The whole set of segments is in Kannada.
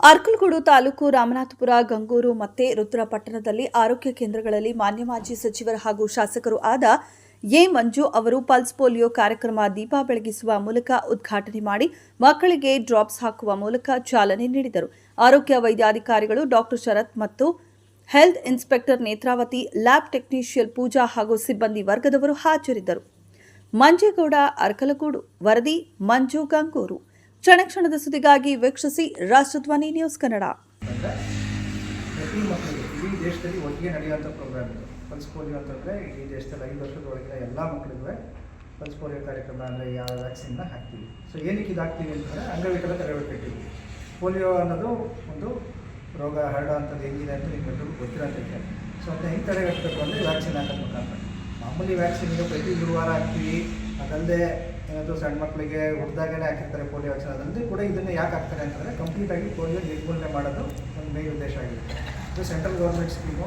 ಅರ್ಕಲಗೂಡು ತಾಲೂಕು ರಾಮನಾಥಪುರ, ಗಂಗೂರು ಮತ್ತು ರುದ್ರಪಟ್ಟಣದಲ್ಲಿ ಆರೋಗ್ಯ ಕೇಂದ್ರಗಳಲ್ಲಿ ಮಾನ್ಯ ಮಾಜಿ ಸಚಿವರು ಹಾಗೂ ಶಾಸಕರು ಆದ ಎ. ಮಂಜು ಅವರು ಪಲ್ಸ್ ಪೋಲಿಯೋ ಕಾರ್ಯಕ್ರಮ ದೀಪ ಬೆಳಗಿಸುವ ಮೂಲಕ ಉದ್ಘಾಟನೆ ಮಾಡಿ ಮಕ್ಕಳಿಗೆ ಡ್ರಾಪ್ಸ್ ಹಾಕುವ ಮೂಲಕ ಚಾಲನೆ ನೀಡಿದರು. ಆರೋಗ್ಯ ವೈದ್ಯಾಧಿಕಾರಿಗಳು ಡಾ. ಶರತ್ ಮತ್ತು health inspector Netravathi, lab technician Pooja ಹಾಗೂ ಸಿಬ್ಬಂದಿ ವರ್ಗದವರು ಹಾಜರಿದ್ದರು. ಮಂಜೇಗೌಡ, ಅರ್ಕಲಗೂಡು. ವರದಿ ಮಂಜು, ಗಂಗೂರು. ಕ್ಷಣದ ಸುದ್ದಿಗಾಗಿ ವೀಕ್ಷಿಸಿ ರಾಷ್ಟ್ರಧ್ವನಿ ನ್ಯೂಸ್ ಕನ್ನಡ. ಪ್ರತಿ ಮಕ್ಕಳಿಗೆ ಇಡೀ ದೇಶದಲ್ಲಿ ಒಟ್ಟಿಗೆ ನಡೆಯುವಂಥ ಪ್ರೋಗ್ರಾಮ್ ಇದು. ಪಲ್ಸ್ ಪೋಲಿಯೋ ಅಂತಂದರೆ ಇಡೀ ದೇಶದಲ್ಲಿ 5 ವರ್ಷದೊಳಗಿನ ಎಲ್ಲ ಮಕ್ಕಳಿಗೂ ಪಲ್ಸ್ ಪೋಲಿಯೋ ಕಾರ್ಯಕ್ರಮ ಅಂದರೆ ಯಾವ ವ್ಯಾಕ್ಸಿನ್ನ ಹಾಕ್ತೀವಿ. ಸೊ ಏನಕ್ಕೆ ಇದು ಹಾಕ್ತೀವಿ ಅಂತಂದರೆ ಅಂಗವಿಕಲ ತಡೆಗಟ್ಟಿದ್ದೀವಿ. ಪೋಲಿಯೋ ಅನ್ನೋದು ಒಂದು ರೋಗ ಹರಡುವಂಥದ್ದು ಹೆಂಗಿದೆ ಅಂತ ನಿಮ್ಗೆಲ್ಲರಿಗೂ ಗೊತ್ತಿರೋಂಥಕ್ಕೆ. ಸೊ ಅದನ್ನ ಹೆಂಗೆ ತಡೆಗಟ್ಟಬೇಕು ಅಂದರೆ ವ್ಯಾಕ್ಸಿನ್ ಹಾಕೋದು ಮುಖಾಂತರ. ಮಾಮೂಲಿ ವ್ಯಾಕ್ಸಿನ್ ಈಗ ಪ್ರತಿ ಗುರುವಾರ ಹಾಕ್ತೀವಿ. ಅದಲ್ಲದೆ ಏನಾದರೂ ಸಣ್ಣ ಮಕ್ಕಳಿಗೆ ಹುಟ್ಟಿದಾಗೇ ಹಾಕಿರ್ತಾರೆ ಪೋಲಿಯೋ ವ್ಯಾಕ್ಸಿನ್. ಅದಲ್ಲದೆ ಕೂಡ ಇದನ್ನು ಯಾಕೆ ಹಾಕ್ತಾರೆ ಅಂತಂದರೆ ಕಂಪ್ಲೀಟಾಗಿ ಪೋಲಿಯೋ ನಿರ್ಮೂಲನೆ ಮಾಡೋದು ಒಂದು ಮೇನ್ ಉದ್ದೇಶ ಆಗಿದೆ. ಇದು central government scheme.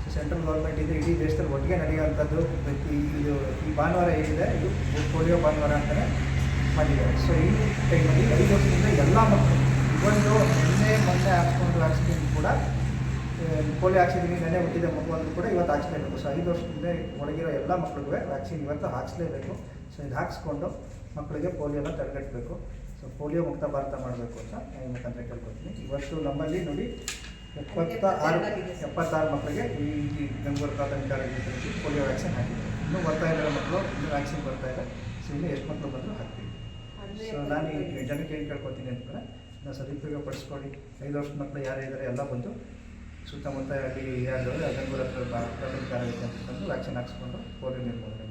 So central government ಇದು ಇಡೀ ದೇಶದಲ್ಲಿ ಒಟ್ಟಿಗೆ ನಡೆಯುವಂಥದ್ದು. ಈ ಭಾನುವಾರ ಏನಿದೆ ಇದು ಪೋಲಿಯೋ ಭಾನುವಾರ ಅಂತಲೇ ಮಾಡಿದ್ದಾರೆ. ಸೊ ಈ ಟೈಮಲ್ಲಿ 5 ವರ್ಷದಿಂದ ಎಲ್ಲ ಮಕ್ಕಳು ಇವೊಂದು ಮೊನ್ನೆ ಹಾಕ್ಸ್ಕೊಂಡು ವ್ಯಾಕ್ಸಿನ್ ಕೂಡ ಪೋಲಿಯೋ ಹಾಕ್ಸಿದ್ದೀನಿ, ನೆನೆ ಹುಟ್ಟಿದ ಮಗು ಅಂದರೂ ಕೂಡ ಇವತ್ತು ಹಾಕ್ಸ್ಲೇಬೇಕು. ಸೊ 5 ವರ್ಷದಿಂದ ಒಳಗಿರೋ ಎಲ್ಲ ಮಕ್ಕಳಿಗೂ ವ್ಯಾಕ್ಸಿನ್ ಇವತ್ತು ಹಾಕ್ಸ್ಲೇಬೇಕು. ಸೊ ಇದು ಹಾಕ್ಸ್ಕೊಂಡು ಮಕ್ಕಳಿಗೆ ಪೋಲಿಯೋನ ತಡೆಗಟ್ಟಬೇಕು. ಸೊ ಪೋಲಿಯೋ ಮುಕ್ತ ಭಾರತ ಮಾಡಬೇಕು ಅಂತ ನಾನು ಮುಖಾಂತರ ಕೇಳ್ಕೊತೀನಿ. ಇವತ್ತು ನಮ್ಮಲ್ಲಿ ನೋಡಿ 76 ಮಕ್ಕಳಿಗೆ ಈ ಗಂಗೂರು ಪ್ರಾಥಮಿಕ ಆರೋಗ್ಯ ಪೋಲಿಯೋ ವ್ಯಾಕ್ಸಿನ್ ಹಾಕಿದ್ದಾರೆ. ಇನ್ನೂ ಬರ್ತಾ ಇದ್ದಾರೆ ಮಕ್ಕಳು, ಇನ್ನೂ ವ್ಯಾಕ್ಸಿನ್ ಬರ್ತಾ ಇದೆ. ಸೊ ಇನ್ನೂ ಎಷ್ಟು ಮಕ್ಕಳು ಬಂದರೂ ಹಾಕ್ತೀವಿ. ಸೊ ನಾನು ಈ ಜನಕ್ಕೆ ಏನು ಕೇಳ್ಕೊತೀನಿ ಅಂತಂದರೆ ನಾವು ಸದುಪಯೋಗ ಪಡಿಸ್ಕೊಳ್ಳಿ. 5 ವರ್ಷದ ಮಕ್ಕಳು ಯಾರು ಇದ್ದಾರೆ ಎಲ್ಲ ಬಂದು ಸುತ್ತಮುತ್ತ ಅಲ್ಲಿ ಯಾರು ಗಂಗೂರು ಹತ್ರ ಪ್ರಾಥಮಿಕ ಆರೋಗ್ಯ ಅಂತ ವ್ಯಾಕ್ಸಿನ್ ಹಾಕ್ಸ್ಕೊಂಡು ಪೋಲಿಯೋ ನಿರ್ಮೂಲನೆ